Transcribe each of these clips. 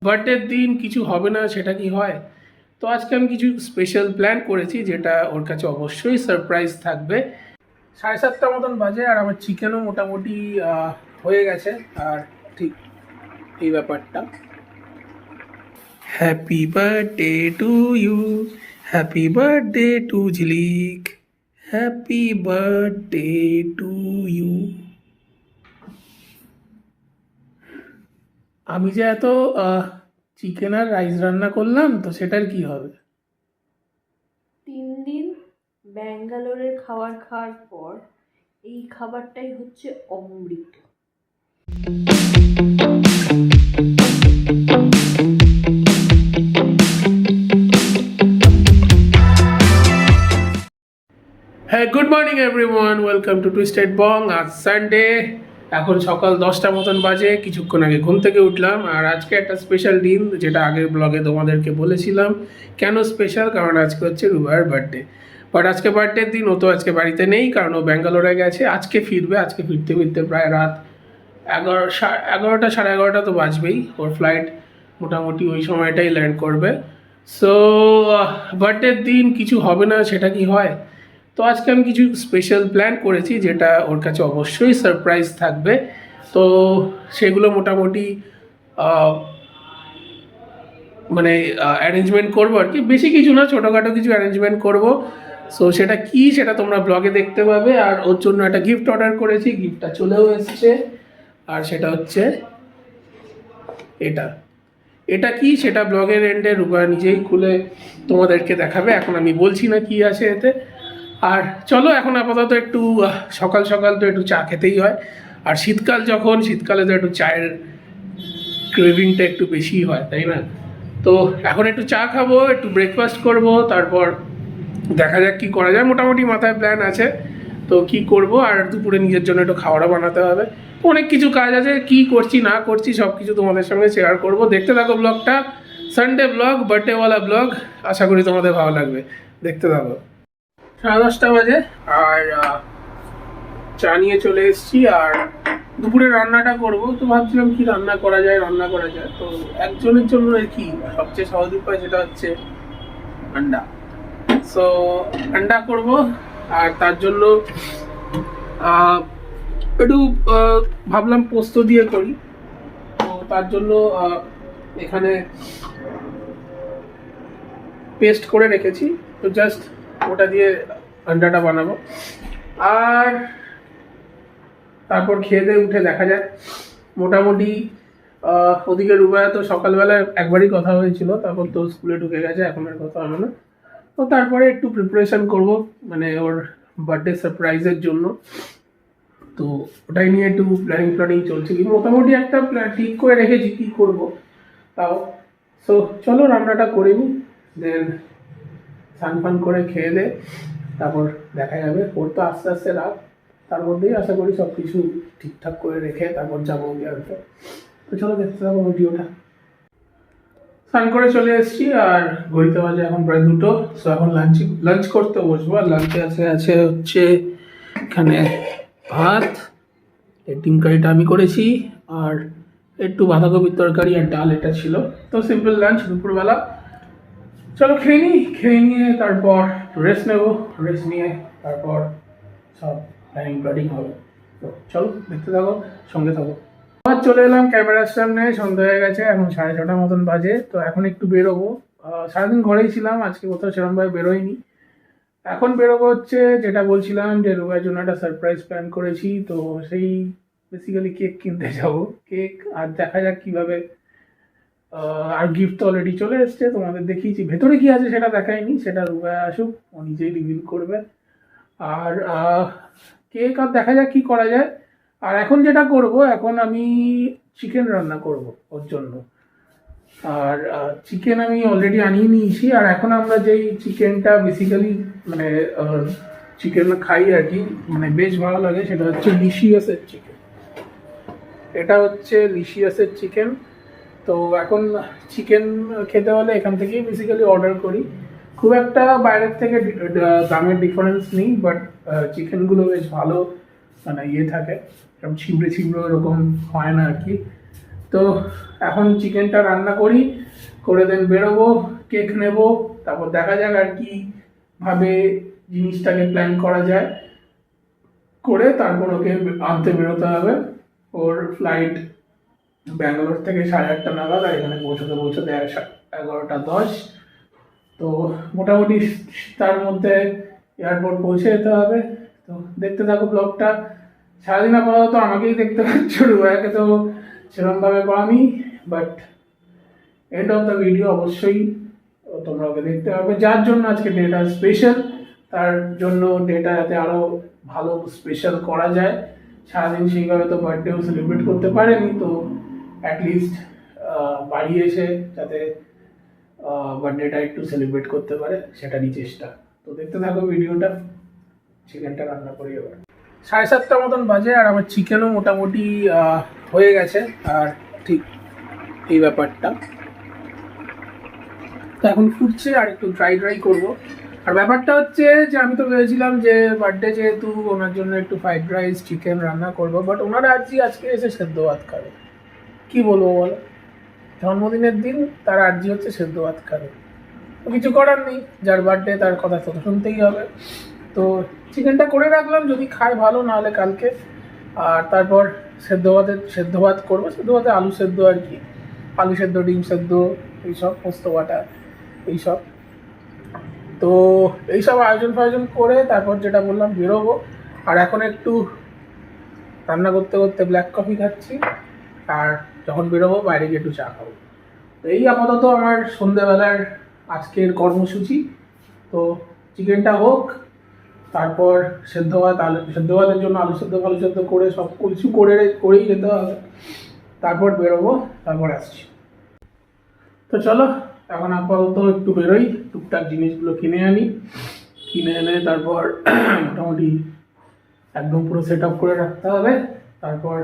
বার্থডের দিন কিছু হবে না সেটা কি হয়? তো আজকে আমি কিছু স্পেশাল প্ল্যান করেছি যেটা ওর কাছে অবশ্যই সারপ্রাইজ থাকবে। 7:30 মতন বাজে আর আমার চিকেনও মোটামুটি হয়ে গেছে। আর ঠিক এই ব্যাপারটা, happy birthday to you, happy birthday to Jhilik, happy birthday to you. আমি যে এত চিকেন আর রাইস রান্না করলাম, তো সেটার কি হবে? 3 দিন ব্যাঙ্গালোরের খাবার খাওয়ার পর এই খাবারটাই হচ্ছে অমৃত। হ্যাঁ, good morning everyone, welcome to twisted Bong. আজ সানডে, এখন সকাল 10টা মতন বাজে। কিছুক্ষণ আগে ঘুম থেকে উঠলাম আর আজকে একটা স্পেশাল দিন, যেটা আগের ব্লগে তোমাদেরকে বলেছিলাম। কেন স্পেশাল? কারণ আজকে হচ্ছে রুবাইয়ের বার্থডে। বাট আজকে বার্থডের দিন ও তো আজকে বাড়িতে নেই, কারণ ও ব্যাঙ্গালোরে গেছে। আজকে ফিরবে, আজকে ফিরতে ফিরতে প্রায় রাত 11টা 11:30 তো বাজবেই। ওর ফ্লাইট মোটামুটি ওই সময়টাই ল্যান্ড করবে। সো বার্থডের দিন কিছু হবে না সেটা কি হয়? তো আজকে আমি কিছু স্পেশাল প্ল্যান করেছি যেটা ওর কাছে অবশ্যই সারপ্রাইজ থাকবে। তো সেগুলো মোটামুটি মানে অ্যারেঞ্জমেন্ট করবো আর কি, বেশি কিছু না, ছোটোখাটো কিছু অ্যারেঞ্জমেন্ট করব। সো সেটা কি, সেটা তোমরা ব্লগে দেখতে পাবে। আর ওর জন্য একটা গিফট অর্ডার করেছি, গিফটটা চলেও এসছে। আর সেটা হচ্ছে এটা। এটা কি সেটা ব্লগের এন্ডে রূপা নিজেই খুলে তোমাদেরকে দেখাবে। এখন আমি বলছি না কি আছে এতে। আর চলো, এখন আপাতত একটু সকাল সকাল তো একটু চা খেতেই হয়। আর শীতকাল, যখন শীতকালে তো একটু চায়ের ক্রেভিংটা একটু বেশি হয়, তাই না? তো এখন একটু চা খাবো, একটু ব্রেকফাস্ট করব, তারপর দেখা যাক কি করা যায়। মোটামুটি মাথায় প্ল্যান আছে, তো কি করব। আর দুপুরে নিজের জন্য একটু খাওয়াটা বানাতে হবে। অনেক কিছু কাজ আছে, কি করছি না করছি সব কিছু তোমাদের সঙ্গে শেয়ার করব। দেখতে থাকো ব্লগটা, সানডে ব্লগ, বার্থডেওয়ালা ব্লগ। আশা করি তোমাদের ভালো লাগবে, দেখতে থাকো। 10:30 বাজে আর চা নিয়ে চলে এসেছি। আর দুপুরে রান্নাটা করব, তো ভাবছিলাম কি রান্না করা যায়। তো একজনের জন্য আর কি সবচেয়ে সহজ উপায়, যেটা হচ্ছে আন্ডা। সো আন্ডা করব। আর তার জন্য একটু ভাবলাম পোস্ত দিয়ে করি। তো তার জন্য এখানে পেস্ট করে রেখেছি, তো জাস্ট ওটা দিয়ে আন্ডাটা বানাবো। আর তারপর খেয়ে দিয়ে উঠে দেখা যায়। মোটামুটি ওদিকে রুবায়া তো সকালবেলা একবারই কথা হয়েছিল, তারপর তো স্কুলে ঢুকে গেছে, এখন আর কথা হবে না। তো তারপরে একটু প্রিপারেশন করব, মানে ওর বার্থডে সারপ্রাইজের জন্য। তো ওটাই নিয়ে একটু প্ল্যানিং চলছে। কি মোটামুটি একটা ঠিক করে রেখেছি কী করব তাও। সো চলো রান্নাটা করে নিই, দেন স্নান ফান করে খেয়ে দে, তারপর দেখা যাবে। ওর তো আস্তে আস্তে রাত, তার মধ্যেই আশা করি সব কিছু ঠিকঠাক করে রেখে তারপর যাবো আনতে। তো চলো দেখতে থাকো ভিডিওটা। স্নান করে চলে এসেছি আর ঘড়িতে বাজে এখন প্রায় 2টো। সো এখন লাঞ্চ করতে বসবো। আর লাঞ্চে আছে হচ্ছে এখানে ভাত, এই ডিম কারিটা আমি করেছি, আর একটু বাঁধাকপির তরকারি আর ডাল, এটা ছিল। তো সিম্পল লাঞ্চ দুপুরবেলা। চলো খেয়ে নিয়ে তারপর রেস্ট নেবো। রেস্ট নিয়ে তারপর সব প্ল্যানিং হবে। তো চলো দেখতে থাকো, সঙ্গে থাকো। আবার চলে এলাম ক্যামেরার সামনে। সন্ধ্যা হয়ে গেছে, এখন 6:30 মতন বাজে। তো এখন একটু বেরোবো। সারাদিন ঘরেই ছিলাম, আজকে কোথাও সেরকমভাবে বেরোয়নি। এখন বেরোবো হচ্ছে, যেটা বলছিলাম যে রুবাইয়ের জন্য একটা সারপ্রাইজ প্ল্যান করেছি। তো সেই বেসিক্যালি কেক কিনতে যাবো। কেক আর দেখা যাক কীভাবে। আর গিফট তো অলরেডি চলে এসছে, তোমাদের দেখিয়েছি। ভেতরে কি আছে সেটা দেখায়নি, সেটা রুবাই আসুক, ও নিজেই রিভিল করবে। আর কেক আর দেখা যাক কি করা যায়। আর এখন যেটা করব, এখন আমি চিকেন রান্না করব ওর জন্য। আর চিকেন আমি অলরেডি আনিয়ে নিয়েছি। আর এখন আমরা যেই চিকেনটা বেসিক্যালি মানে চিকেন খাই আর কি, মানে বেশ ভালো লাগে, সেটা হচ্ছে লিশিয়াসের চিকেন। এটা হচ্ছে লিশিয়াসের চিকেন। তো এখন চিকেন খেতে হলে এখান থেকেই বেসিক্যালি অর্ডার করি। খুব একটা বাইরের থেকে দামের ডিফারেন্স নেই, বাট চিকেনগুলো বেশ ভালো, মানে থাকে এরকম ছিমড়ে এরকম হয় না আর কি। তো এখন চিকেনটা রান্না করি, করে দেন বেরোবো, কেক নেব, তারপর দেখা যাক আর কি ভাবে জিনিসটাকে প্ল্যান করা যায়, করে তারপর ওকে আনতে বেরোতে হবে। ওর ফ্লাইট ব্যাঙ্গালোর থেকে 8:30 নাগাদ, আর এখানে পৌঁছতে 11:10। তো মোটামুটি তার মধ্যে এয়ারপোর্ট পৌঁছে যেতে হবে। তো দেখতে থাকো ব্লগটা। সারাদিন আপাতত আমাকেই দেখতে পাচ্ছ, রুবাইকে তো সেরকমভাবে পাওনি, but end of the video অবশ্যই তোমরা ওকে দেখতে পাবে। যার জন্য আজকে ডেটা স্পেশাল, তার জন্য ডেটা যাতে আরও ভালো স্পেশাল করা যায়। সারাদিন সেইভাবে তো বার্থডেও সেলিব্রেট করতে পারেনি, তো অ্যাটলিস্ট বাড়ি এসে যাতে বার্থডেটা একটু সেলিব্রেট করতে পারে সেটারই চেষ্টা। তো দেখতে থাকো ভিডিওটা। চিকেনটা রান্না করি এবার। 7:30 মতন বাজে, আর আমার চিকেনও মোটামুটি হয়ে গেছে। আর ঠিক এই ব্যাপারটা তো এখন ফুটছে, আর একটু ড্রাই করবো। আর ব্যাপারটা হচ্ছে যে আমি তো ভেবেছিলাম যে বার্থডে যেহেতু, ওনার জন্য একটু ফ্রাইড রাইস চিকেন রান্না করবো, বাট ওনারা আজকে এসে সেদ্ধ ভাত খাবে। কি বলবো বলো, জন্মদিনের দিন তার আর্জি হচ্ছে সেদ্ধ ভাত খাবে। তো কিছু করার নেই, যার বার্থডে তার কথা তো শুনতেই হবে। তো চিকেনটা করে রাখলাম, যদি খায় ভালো, না হলে কালকে। আর তারপর সেদ্ধ ভাত করবো। সেদ্ধ ভাতে আলু সেদ্ধ আর কি, আলু সেদ্ধ, ডিম সেদ্ধ, এইসব, পোস্ত বাটা, এইসব। তো এইসব আয়োজন করে তারপর যেটা বললাম বেরোবো। আর এখন একটু রান্না করতে করতে ব্ল্যাক কফি খাচ্ছি, আর যখন বেরোবো বাইরে গিয়ে একটু চা খাবো। তো এই আপাতত আমার সন্ধ্যেবেলার আজকের কর্মসূচি। তো চিকেনটা হোক, তারপর সেদ্ধ ভাতের জন্য আলু সেদ্ধ করে সব কিছু করেই যেতে হবে। তারপর বেরোবো, তারপর আসছি। তো চলো এখন আপাতত একটু বেরোই, টুকটাক জিনিসগুলো কিনে এনে তারপর মোটামুটি একদম পুরো সেট আপ করে রাখতে হবে। তারপর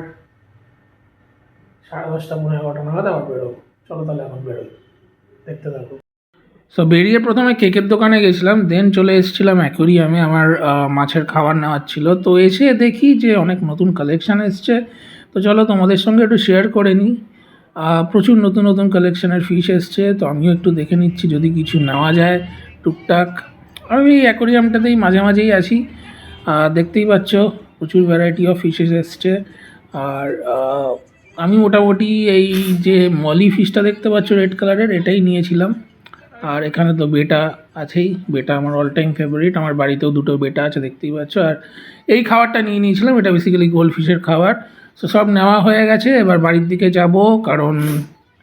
10:30 11:30 নাগাদ আবার বেরোবো। চলো তাহলে এখন বেরোই, দেখতে থাকো। সো বেরিয়ে প্রথমে কেকের দোকানে গেছিলাম, দেন চলে এসেছিলাম অ্যাকোরিয়ামে, আমার মাছের খাবার নেওয়ার ছিল। তো এসে দেখি যে অনেক নতুন কালেকশান এসছে। তো চলো তোমাদের সঙ্গে একটু শেয়ার করে নিই। প্রচুর নতুন কালেকশানের ফিশ এসছে, তো আমিও একটু দেখে নিচ্ছি যদি কিছু নেওয়া যায় টুকটাক। আমি এই অ্যাকোরিয়ামটাতেই মাঝেই আসি। দেখতেই পাচ্ছ প্রচুর ভ্যারাইটি অফ ফিশেস এসছে। আর আমি মোটামুটি এই যে মলি ফিশটা দেখতে পাচ্ছ রেড কালারের, এটাই নিয়েছিলাম। আর এখানে তো বেটা আছেই, বেটা আমার অল টাইম ফেভারিট, আমার বাড়িতেও দুটো বেটা আছে দেখতেই পাচ্ছ। আর এই খাবারটা নিয়েছিলাম, এটা বেসিক্যালি গোল্ড ফিশের খাবার। সো সব নেওয়া হয়ে গেছে, এবার বাড়ির দিকে যাব, কারণ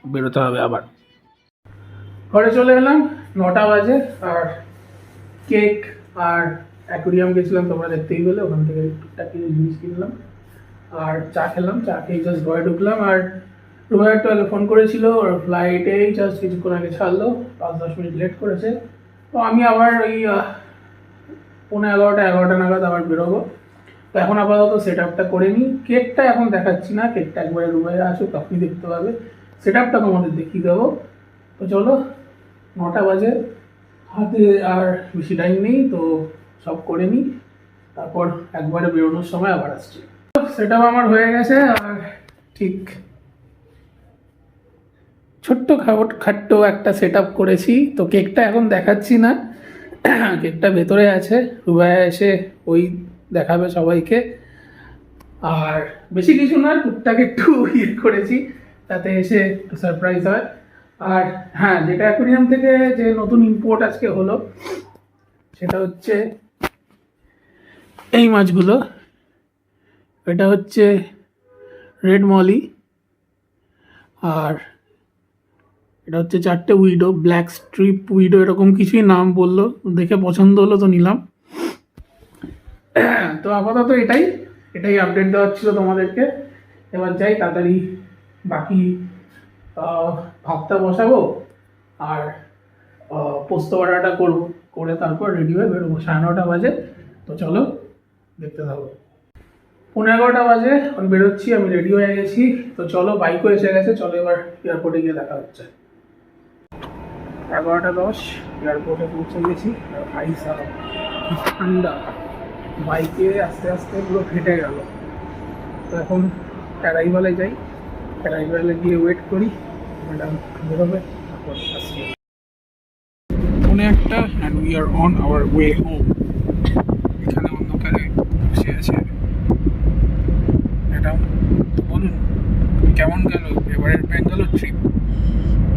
বেরোতে হবে আবার। ঘরে চলে এলাম, 9টা বাজে। আর কেক আর অ্যাকোরিয়াম গেছিলাম, তোমরা দেখতেই পেলে, ওখান থেকে টুকটাক কিছু জিনিস কিনলাম। আর চা খেলাম, চা খেয়ে জাস্ট ঘরে ঢুকলাম। আর রুবাই একটু আগে ফোন করেছিল, ওর ফ্লাইটেই জাস্ট কিছুক্ষণ আগে ছাড়লো, 5-10 মিনিট লেট করেছে। তো আমি আবার ওই 11:30 নাগাদ আবার বেরোবো। তো এখন আপাতত সেট আপটা করে নিই। কেকটা এখন দেখাচ্ছি না, কেকটা একবারে রুবাই আসুক তখনই দেখতে পাবে। সেট আপটা তোমাদের দেখিয়ে দেবো। তো চলো, 9টা বাজে, হাতে আর বেশি টাইম নেই, তো সব করে নিই, তারপর একবারে বেরোনোর সময় আবার আসছি। সেট আপ আমার হয়ে গেছে, আর ঠিক ছোট্ট খাট্ট একটা সেট আপ করেছি। তো কেকটা এখন দেখাচ্ছি না, কেকটা ভেতরে আছে, রুবাই এসে ওই দেখাবে সবাইকে। আর বেশি কিছু না, টুকটাক একটু করেছি তাতে এসে একটু সারপ্রাইজ হয়। আর হ্যাঁ, যেটা অ্যাকোরিয়াম থেকে যে নতুন ইম্পোর্ট আজকে হলো, সেটা হচ্ছে এই মাছগুলো। এটা হচ্ছে রেড মলি, আর এটা হচ্ছে 4টে উইডো, ব্ল্যাক স্ট্রিপ উইডো, এরকম কিছুই নাম বললো, দেখে পছন্দ হলো তো নিলাম। তো আপাতত এটাই আপডেট দেওয়ার ছিল তোমাদেরকে। এবার যাই তাড়াতাড়ি, বাকি ভাতটা বসাবো আর পোস্ত বাটাটা করবো, করে তারপর রেডি হয়ে বেরোবো। 9:30 বাজে। তো চলো দেখতে থাকো। 11:15 বাজে, এখন বেরোচ্ছি, আমি রেডি হয়ে গেছি। তো চলো, বাইকও এসে গেছে, চলো এবার এয়ারপোর্টে গিয়ে দেখা হচ্ছে। 11:10 এয়ারপোর্টে পৌঁছে গেছি। ভাই সাহেব ঠান্ডা, বাইকে আস্তে আস্তে পুরো ফেটে গেল। তো এখন অ্যারাইভালে যাই, রাইভালে গিয়ে ওয়েট করি, ম্যাডাম বেরোবে, তারপর আসছি। ফোনে একটা and we are on our way home. এখানে অন্ধকারে বসে আছে ম্যাডাম। বলুন কেমন গেল এবারের ব্যাঙ্গালোর ট্রিপ?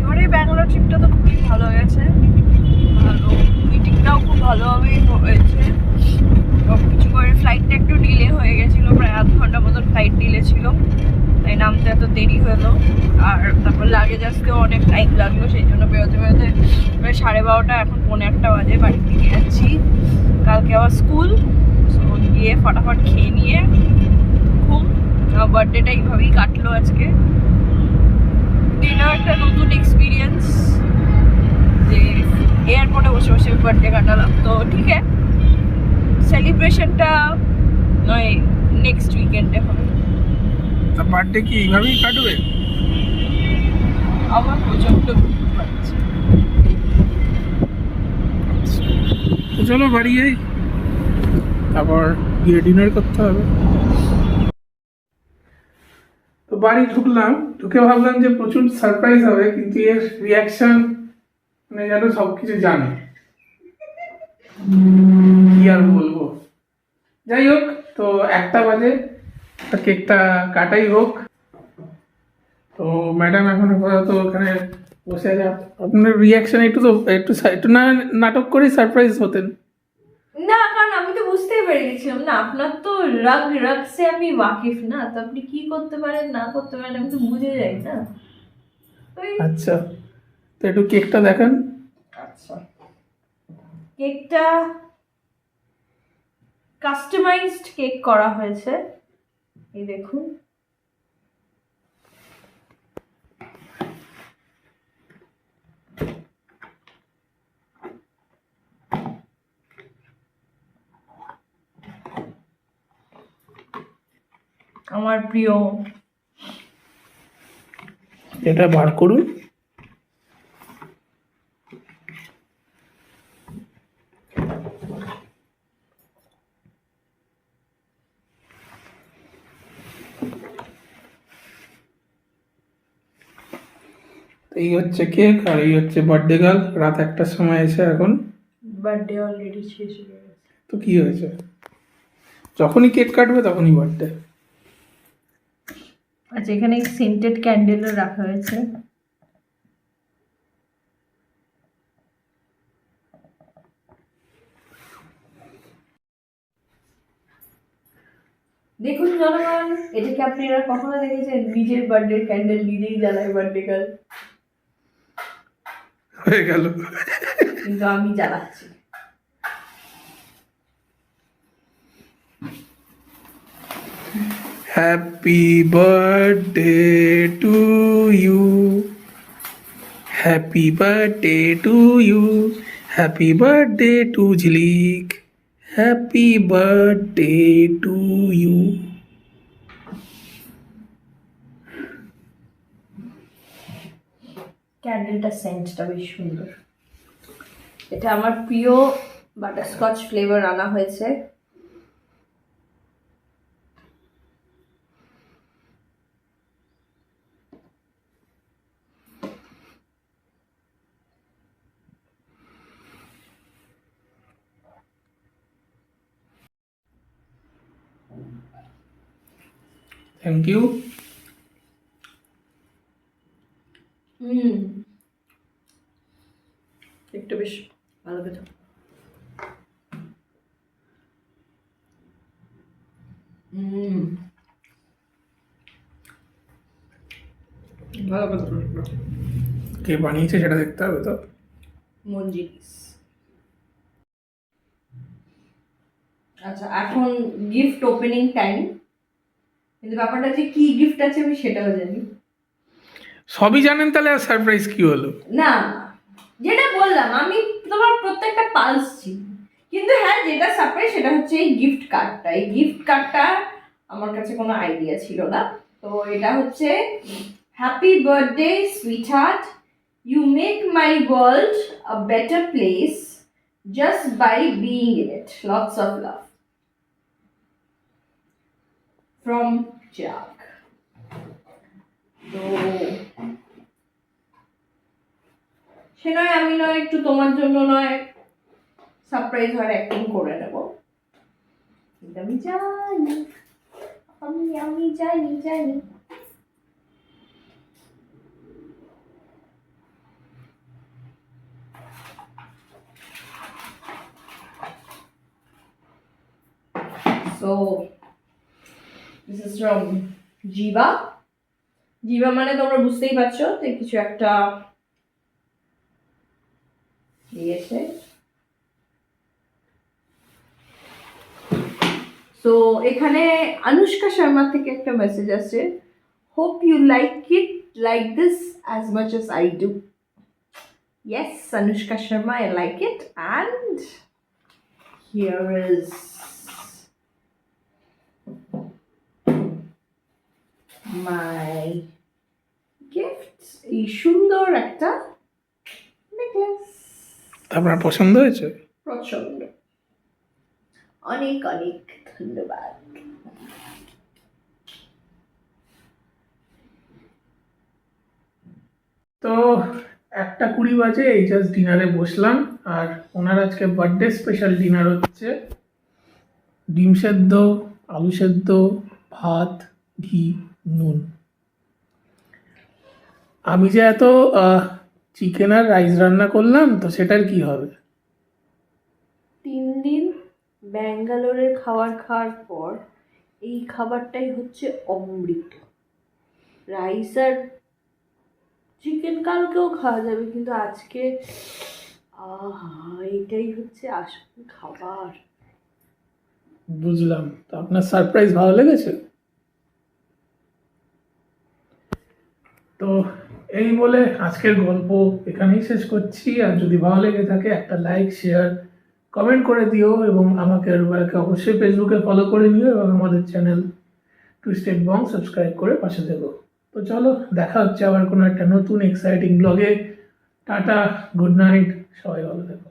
এবারে ব্যাঙ্গালোর ট্রিপটা তো খুবই ভালো গেছে, ভালো মিটিংটাও খুব ভালোভাবেই হয়েছে। সব কিছু করে ফ্লাইটটা একটু ডিলে হয়ে গেছিলো, প্রায় আধ ঘন্টা মতন ফ্লাইট ডিলে ছিল, তাই নামতে এত দেরি হলো। আর তারপর লাগেজ আসতেও অনেক টাইম লাগলো, সেই জন্য বেরোতে বেরোতে প্রায় 12:30, এখন 1:45 বাজে বাড়ির দিকে যাচ্ছি। কালকে আবার স্কুল, গিয়ে ফটাফট খেয়ে নিয়ে ঘুম। বার্থডেটা এইভাবেই কাটলো আজকে। দিনও একটা নতুন এক্সপিরিয়েন্স, যে এয়ারপোর্টে বসে বসে বার্থডে কাটালাম। তো ঠিক আছে, সেলিব্রেশনটা নয় নেক্সট উইকেন্ডে হবে। তা বার্থডে কি এইভাবেই কাটবে? আমার প্রচন্ড ঘুম পাচ্ছে। তো চলো বাড়ি যাই, তারপর গিয়ে ডিনার করতে হবে। তো বাড়ি ঢুকলাম, ঢুকে ভাবলাম যে প্রচুর সারপ্রাইজ হবে, কিন্তু এর রিয়াকশন মানে যেন সবকিছু জানে, কি আর বলবো। যাই হোক, তো 1টা বাজে, কেকটা কাটাই হোক। তো ম্যাডাম এখন আপাতত ওখানে বসে আছে। আপনার রিয়াকশন একটু তো একটু না নাটক করে সারপ্রাইজ হতেন। না, কারণ আমি তো বুঝতেই পেরে গেছিলাম না, আপনার তো রাগ সে আমি ওয়াকিফ না, তো আপনি কি করতে পারেন না করতে পারেন আমি তো বুঝে যাই না। আচ্ছা, তো একটু কেকটা দেখান। আচ্ছা, কেকটা কাস্টমাইজড কেক করা হয়েছে, এই দেখুন। আমার প্রিয়, এটা বার করুন। এই হচ্ছে কেক, আর এই হচ্ছে বার্থডে গার্ল। রাত 1টার সময় এসে এখন বার্থডে অলরেডি শেষ হয়ে গেছে। তো কি হয়েছে, যখনই কেক কাটবে তখনই বার্থডে। আচ্ছা, এখানে সেন্টেড ক্যান্ডেলও রাখা হয়েছে। দেখুন জনগণ, এটাকে আপনারা কখনো দেখেছেন? নিজের বার্থডে ক্যান্ডেল নিজেই জ্বালায় বার্থডে গার্ল, হয়ে গেল। কিন্তু আমি জ্বালাচ্ছি। Happy birthday to you, happy birthday to you, happy birthday to Jhilik, happy birthday to you. ক্যান্ডেলটার সেন্টটা বেশ সুন্দর। এটা আমার প্রিয় বাটারস্কচ ফ্লেভার আনা হয়েছে। Thank you. একটু বেশ ভালো খেতে। ভালো খেতে। কে বানিয়েছে সেটা দেখতে হবে তো। মঞ্জিরিস। আচ্ছা, এখন গিফট ওপেনিং টাইম, কিন্তু ব্যাপারটা যে কি গিফট আছে আমি সেটাও জানি। সবই জানেন, তাহলে আর সারপ্রাইজ কি হলো? না, যেটা বললাম আমি তোমার প্রত্যেকটা পালস চিনি, কিন্তু হ্যাঁ যেটা সারপ্রাইজ সেটা হচ্ছে এই গিফট কার্ডটা। এই গিফট কার্ডটা আমার কাছে কোনো আইডিয়া ছিল না। তো এটা হচ্ছে happy birthday sweetheart, you make my world a better place just by being in it, lots of love from জাক। তো সে নয় আমি নয় একটু তোমার জন্য নয় সারপ্রাইজ হওয়ার অ্যাক্টিং করে নেব, কিন্তু আমি জানি আমি জানি So this is from Jiva. জিভা মানে তোমরা বুঝতেই পারছো যে কিছু একটা দিয়েছে। সো এখানে অনুষ্কা শর্মা থেকে একটা মেসেজ আছে, hope you like it like this as much as I do. Yes Anushka Sharma, I like it and here is my gift, এই সুন্দর একটা নেকলেস। আপনার পছন্দ হয়েছে? প্রচন্ড, অনেক অনেক ধন্যবাদ। তো 1:20 বাজে, এই জাস্ট ডিনারে বসলাম। আর ওনার আজকে বার্থডে স্পেশাল ডিনার হচ্ছে, ডিম সেদ্ধ, আলু সেদ্ধ, ভাত, ঘি, নুন। আমি যে এত চিকেন আর রাইস রান্না করলাম, তো সেটার কি হবে? 3 দিন ব্যাঙ্গালোরের খাবার খাওয়ার পর এই খাবারটাই হচ্ছে অমৃত। রাইস আর চিকেন কালকেও খাওয়া যাবে, কিন্তু আজকে এটাই হচ্ছে আসল খাবার। বুঝলাম। তো আপনার সারপ্রাইজ ভালো লেগেছে? তো এই বলে আজকের গল্প এখানেই শেষ করছি। আর যদি ভালো লেগে থাকে একটা লাইক, শেয়ার, কমেন্ট করে দিও, এবং আমাকে রুবাইয়াকে অবশ্যই ফেসবুকে ফলো করে নিও, এবং আমাদের চ্যানেল টুইস্টেড বং সাবস্ক্রাইব করে পাশে থেকো। তো চলো, দেখা হচ্ছে আবার কোনো একটা নতুন এক্সাইটিং ব্লগে। টাটা, গুড নাইট, সবাই ভালো থেকো।